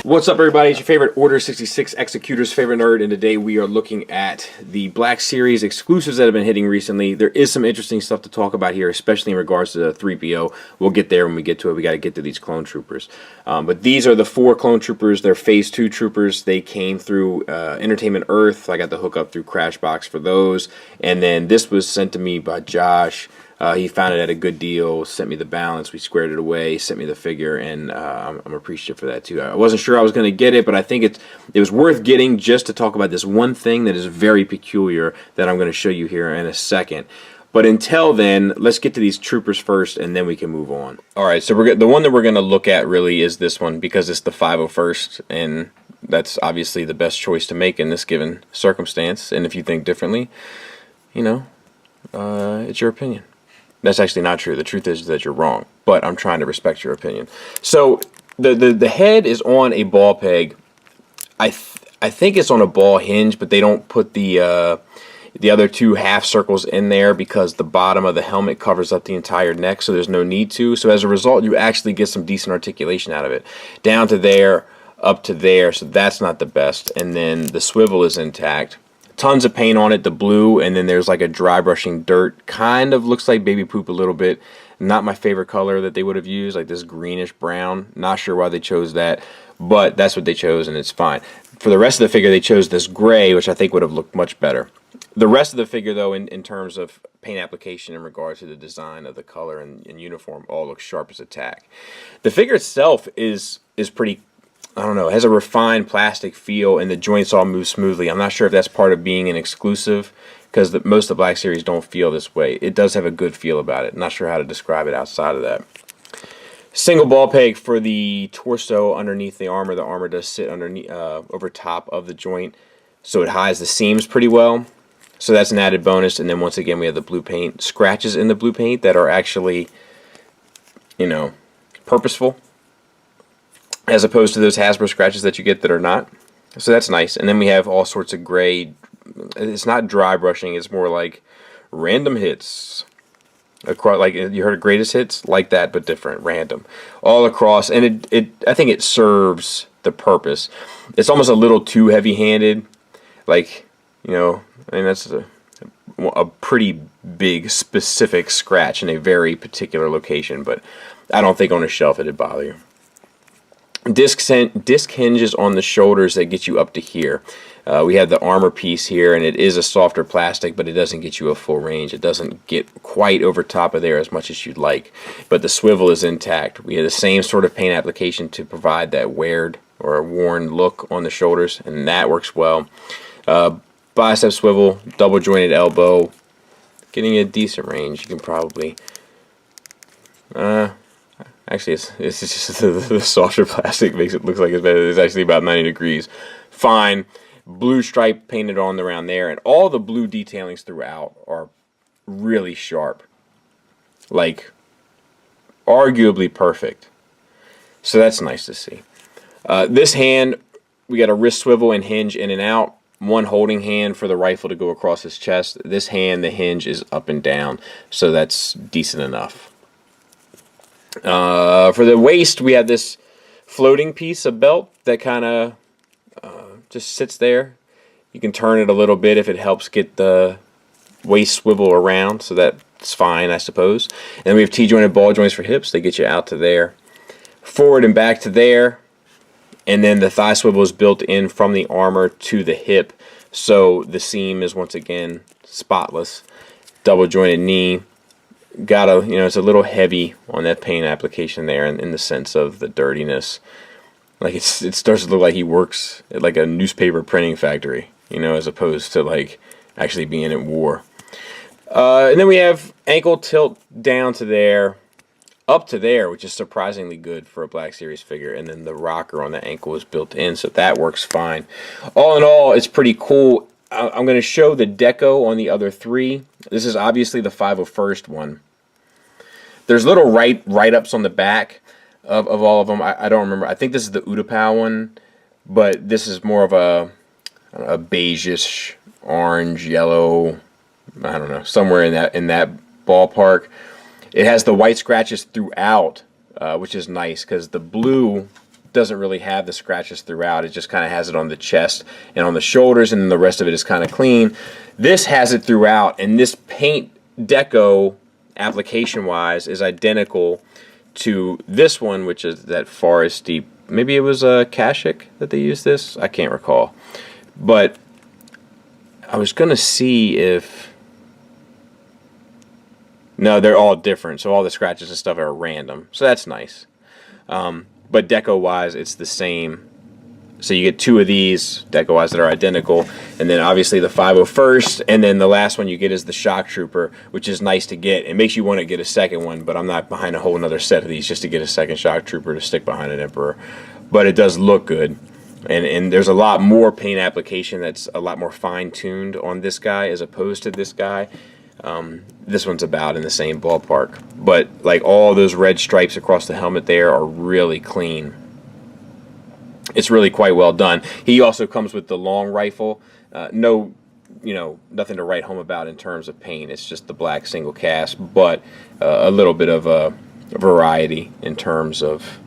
What's up, everybody? It's your favorite Order 66 Executor's favorite nerd, and today we are looking at the Black Series exclusives that have been hitting recently. There is some interesting stuff to talk about here, especially in regards to the 3PO. We'll get there when we get to it. We got to get to these clone troopers. But these are the 4 clone troopers. They're Phase 2 troopers. They came through Entertainment Earth. I got the hookup through Crashbox for those. And then this was sent to me by Josh. He found it at a good deal, sent me the balance, we squared it away, sent me the figure, and I'm appreciative for that too. I wasn't sure I was going to get it, but I think it was worth getting just to talk about this one thing that is very peculiar that I'm going to show you here in a second. But until then, let's get to these troopers first, and then we can move on. Alright, so the one that we're going to look at really is this one, because it's the 501st, and that's obviously the best choice to make in this given circumstance. And if you think differently, you know, it's your opinion. That's actually not true. The truth is that you're wrong, but I'm trying to respect your opinion. So the head is on a ball peg. I think it's on a ball hinge, but they don't put the other 2 half circles in there because the bottom of the helmet covers up the entire neck, so there's no need to. So as a result, you actually get some decent articulation out of it. Down to there, up to there, so that's not the best. And then the swivel is intact. Tons of paint on it, the blue, and then there's like a dry brushing dirt. Kind of looks like baby poop a little bit. Not my favorite color that they would have used, like this greenish brown. Not sure why they chose that, but that's what they chose, and it's fine. For the rest of the figure, they chose this gray, which I think would have looked much better. The rest of the figure, though, in terms of paint application in regards to the design of the color and uniform, all looks sharp as a tack. The figure itself is pretty, I don't know, it has a refined plastic feel, and the joints all move smoothly. I'm not sure if that's part of being an exclusive, because most of the Black Series don't feel this way. It does have a good feel about it. Not sure how to describe it outside of that. Single ball peg for the torso underneath the armor. The armor does sit underneath, over top of the joint, so it hides the seams pretty well. So that's an added bonus. And then once again, we have the blue paint. Scratches in the blue paint that are actually, you know, purposeful, as opposed to those Hasbro scratches that you get that are not. So that's nice. And then we have all sorts of gray. It's not dry brushing, it's more like random hits across, like you heard of greatest hits, like that, but different, random, all across. And I think it serves the purpose. It's almost a little too heavy-handed, like, you know, I mean, that's a pretty big specific scratch in a very particular location, but I don't think on a shelf it'd bother you. Disc hinges on the shoulders that get you up to here. We have the armor piece here, and it is a softer plastic, but it doesn't get you a full range. It doesn't get quite over top of there as much as you'd like. But the swivel is intact. We have the same sort of paint application to provide that weared or worn look on the shoulders, and that works well. Bicep swivel, double jointed elbow, getting a decent range. You can probably... Actually, it's just the softer plastic makes it look like it's better. It's actually about 90 degrees. Fine. Blue stripe painted on around there, and all the blue detailings throughout are really sharp. Like, arguably perfect. So that's nice to see. This hand, we got a wrist swivel and hinge in and out. One holding hand for the rifle to go across his chest. This hand, the hinge is up and down, so that's decent enough. For the waist, we have this floating piece of belt that kind of just sits there. You can turn it a little bit if it helps get the waist swivel around, so that's fine, I suppose. And then we have T-jointed ball joints for hips. They get you out to there. Forward and back to there. And then the thigh swivel is built in from the armor to the hip, so the seam is once again spotless. Double jointed knee. It's a little heavy on that paint application there in the sense of the dirtiness. Like it starts to look like he works at like a newspaper printing factory, you know, as opposed to like actually being at war. And then we have ankle tilt down to there, up to there, which is surprisingly good for a Black Series figure. And then the rocker on the ankle is built in, so that works fine. All in all, it's pretty cool. I'm going to show the deco on the other 3. This is obviously the 501st one. There's little write-ups on the back of all of them. I don't remember. I think this is the Utapau one, but this is more of a beigeish, orange, yellow, I don't know, somewhere in that ballpark. It has the white scratches throughout, which is nice because the blue doesn't really have the scratches throughout. It just kind of has it on the chest and on the shoulders, and then the rest of it is kind of clean. This has it throughout, and this paint deco application-wise is identical to this one, which is that foresty. Maybe it was a Kashik that they used this. I can't recall, but I was gonna see if. No, they're all different, so all the scratches and stuff are random, so that's nice. But deco-wise, it's the same. So you get 2 of these deco-wise that are identical, and then obviously the 501st, and then the last one you get is the Shock Trooper, which is nice to get. It makes you want to get a second one, but I'm not behind a whole another set of these just to get a second Shock Trooper to stick behind an Emperor. But it does look good, and there's a lot more paint application that's a lot more fine-tuned on this guy as opposed to this guy. This one's about in the same ballpark, but like all those red stripes across the helmet there are really clean. It's really quite well done. He also comes with the long rifle. No, nothing to write home about in terms of paint. It's just the black single cast, but a little bit of a variety in terms of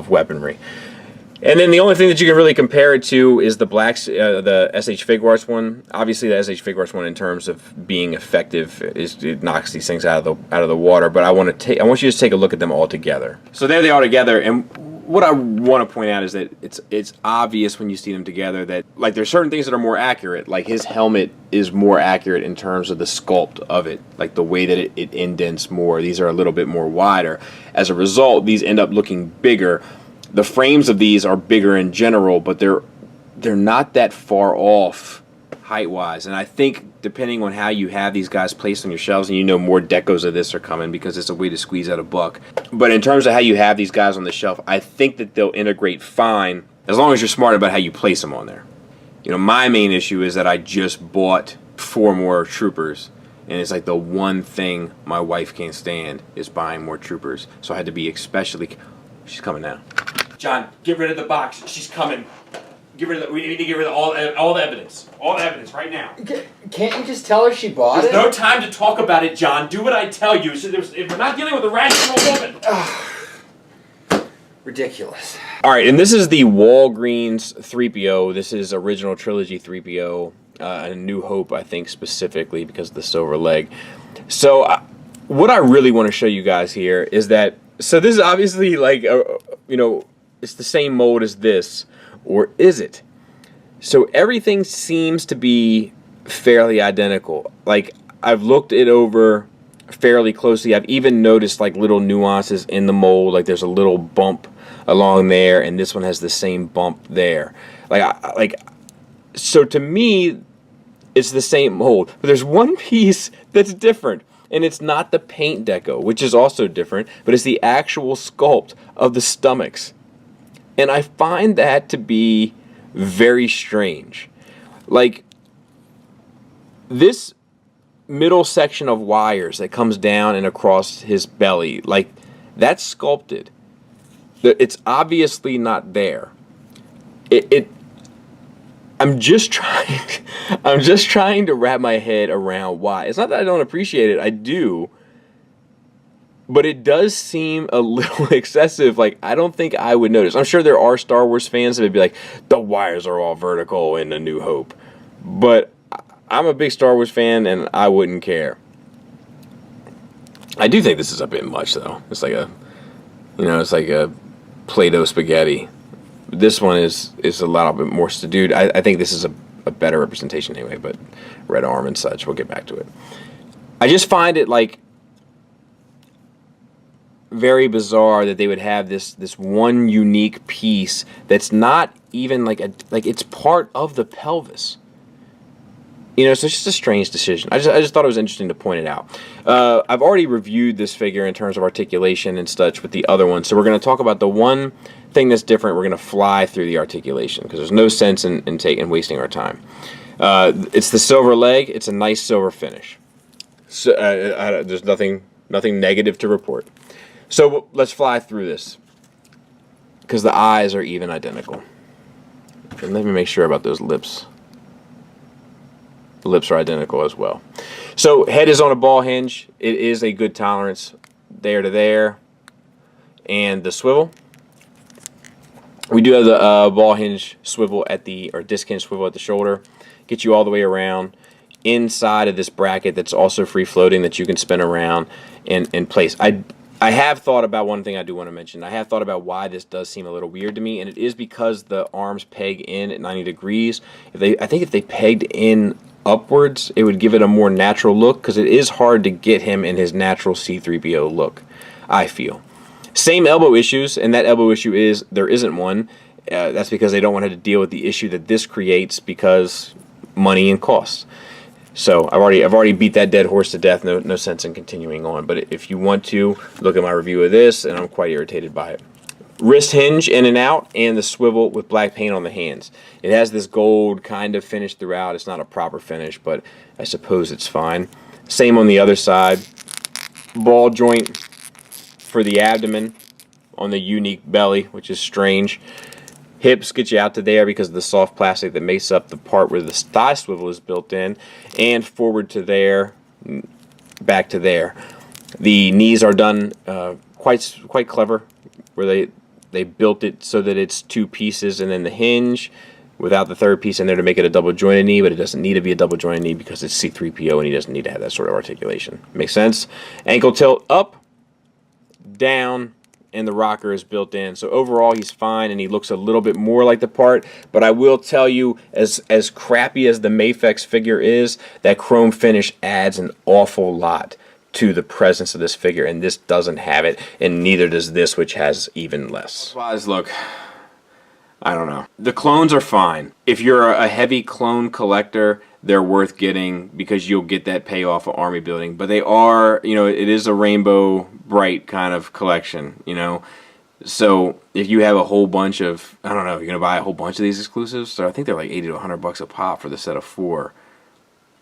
weaponry. And then the only thing that you can really compare it to is the the SH Figuarts one. Obviously, the SH Figuarts one, in terms of being effective, it knocks these things out of the water. But I want you to just take a look at them all together. So there they are together, and what I want to point out is that it's obvious when you see them together that like there's certain things that are more accurate. Like his helmet is more accurate in terms of the sculpt of it, like the way that it indents more. These are a little bit more wider. As a result, these end up looking bigger. The frames of these are bigger in general, but they're not that far off height-wise. And I think depending on how you have these guys placed on your shelves, and more decos of this are coming because it's a way to squeeze out a buck. But in terms of how you have these guys on the shelf, I think that they'll integrate fine as long as you're smart about how you place them on there. My main issue is that I just bought 4 more troopers, and it's like the one thing my wife can't stand is buying more troopers. So I had to be especially. She's coming now. John, get rid of the box. She's coming. We need to get rid of all the evidence. All the evidence right now. Can't you just tell her she bought it? There's no time to talk about it, John. Do what I tell you. So if we're not dealing with a rational woman. Ridiculous. All right, and this is the Walgreens 3PO. This is original trilogy 3PO. A New Hope, I think, specifically because of the silver leg. So what I really want to show you guys here is that. So this is obviously like it's the same mold as this, or is it? So everything seems to be fairly identical. Like I've looked it over fairly closely. I've even noticed like little nuances in the mold. Like there's a little bump along there, and this one has the same bump there. So to me, it's the same mold. But there's one piece that's different. And it's not the paint deco, which is also different, but it's the actual sculpt of the stomachs. And I find that to be very strange. Like, this middle section of wires that comes down and across his belly, like, that's sculpted. It's obviously not there. I'm just trying to wrap my head around why. It's not that I don't appreciate it. I do. But it does seem a little excessive. Like, I don't think I would notice. I'm sure there are Star Wars fans that would be like, the wires are all vertical in A New Hope. But I'm a big Star Wars fan, and I wouldn't care. I do think this is a bit much, though. It's like a Play-Doh spaghetti. This one is a little bit more subdued. I think this is a better representation anyway, but red arm and such. We'll get back to it. I just find it like very bizarre that they would have this one unique piece that's not even like it's part of the pelvis. So it's just a strange decision. I just thought it was interesting to point it out. I've already reviewed this figure in terms of articulation and such with the other one, so we're going to talk about the one thing that's different. We're going to fly through the articulation because there's no sense in wasting our time. It's the silver leg. It's a nice silver finish. So there's nothing negative to report. So let's fly through this because the eyes are even identical. And let me make sure about those lips. The lips are identical as well. So head is on a ball hinge. It is a good tolerance there to there. And the swivel. We do have the ball hinge swivel or disc hinge swivel at the shoulder. Get you all the way around inside of this bracket that's also free floating that you can spin around and place. I have thought about one thing I do want to mention. I have thought about why this does seem a little weird to me, and it is because the arms peg in at 90 degrees. I think if they pegged in upwards, it would give it a more natural look, because it is hard to get him in his natural C-3PO look, I feel. Same elbow issues, and that elbow issue is there isn't one. That's because they don't want to deal with the issue that this creates, because money and costs. So I've already beat that dead horse to death. No sense in continuing on. But if you want to, look at my review of this, and I'm quite irritated by it. Wrist hinge in and out, and the swivel with black paint on the hands. It has this gold kind of finish throughout. It's not a proper finish, but I suppose it's fine. Same on the other side. Ball joint for the abdomen on the unique belly, which is strange. Hips get you out to there because of the soft plastic that makes up the part where the thigh swivel is built in, and forward to there, back to there. The knees are done quite clever, where they built it so that it's two pieces, and then the hinge without the third piece in there to make it a double jointed knee, but it doesn't need to be a double jointed knee because it's C-3PO and he doesn't need to have that sort of articulation. Makes sense? Ankle tilt up, down, and the rocker is built in. So overall he's fine, and he looks a little bit more like the part, but I will tell you, as crappy as the Mafex figure is, that chrome finish adds an awful lot to the presence of this figure, and this doesn't have it, and neither does this, which has even less. Look, I don't know. The clones are fine. If you're a heavy clone collector, they're worth getting because you'll get that payoff of army building. But they are, it is a rainbow bright kind of collection, So if you have a whole bunch of, I don't know, you're going to buy a whole bunch of these exclusives. So I think they're like 80 to 100 bucks a pop for the set of 4.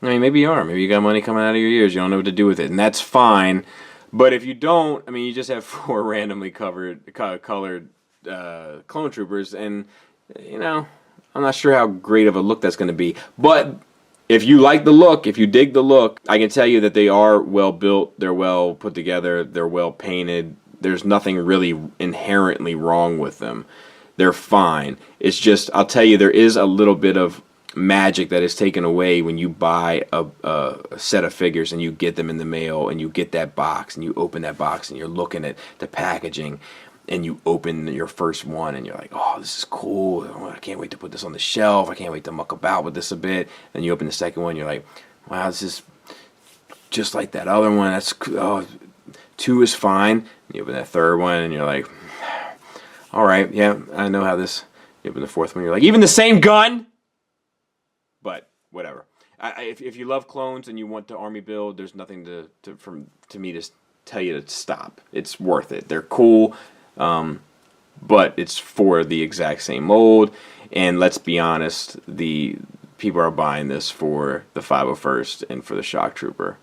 I mean, maybe you are. Maybe you got money coming out of your ears. You don't know what to do with it, and that's fine. But if you don't, I mean, you just have 4 randomly colored clone troopers, and I'm not sure how great of a look that's going to be. But if you like the look, if you dig the look, I can tell you that they are well built, they're well put together, they're well painted. There's nothing really inherently wrong with them. They're fine. It's just, I'll tell you, there is a little bit of magic that is taken away when you buy a set of figures and you get them in the mail, and you get that box and you open that box and you're looking at the packaging, and you open your first one and you're like, oh, this is cool. I can't wait to put this on the shelf. I can't wait to muck about with this a bit. Then you open the second one, you're like, wow, this is just like that other one. That's 2 is fine. And you open that third one and you're like, all right, yeah, I know how this. You open the fourth one, you're like, even the same gun? But whatever. If you love clones and you want to army build, there's nothing to me to tell you to stop. It's worth it. They're cool. But it's for the exact same mold, and let's be honest, the people are buying this for the 501st and for the Shock Trooper,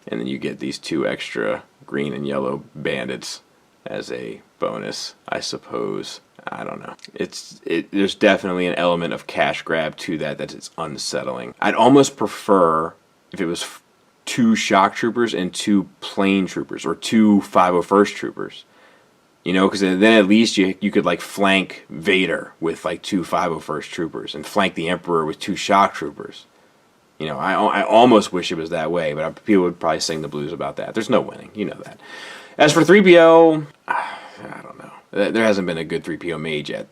and then you get these 2 extra green and yellow bandits as a bonus, I suppose. I don't know. There's definitely an element of cash grab to that it's unsettling. I'd almost prefer if it was 2 Shock Troopers and 2 plain troopers, or 2 501st troopers. Because then at least you could like flank Vader with like 2 501st troopers and flank the Emperor with 2 Shock Troopers. I almost wish it was that way, but people would probably sing the blues about that. There's no winning, that. As for 3PO, I don't know. There hasn't been a good 3PO made yet.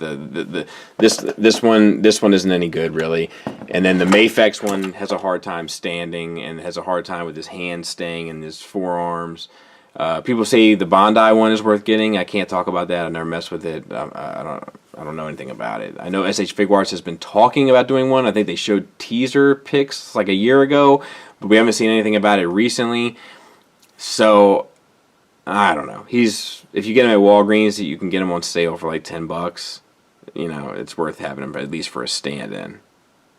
This one isn't any good really, and then the Mafex one has a hard time standing and has a hard time with his hands staying in his forearms. People say the Bondi one is worth getting. I can't talk about that. I never messed with it. I don't know anything about it. I know SH Figuarts has been talking about doing one. I think they showed teaser pics like a year ago, but we haven't seen anything about it recently. So I don't know. If you get him at Walgreens, you can get him on sale for like $10. It's worth having him at least for a stand-in,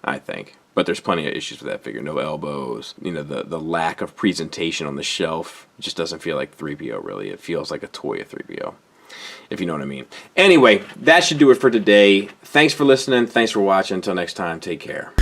I think. But there's plenty of issues with that figure. No elbows. The lack of presentation on the shelf just doesn't feel like 3PO, really. It feels like a toy of 3PO, if you know what I mean. Anyway, that should do it for today. Thanks for listening. Thanks for watching. Until next time, take care.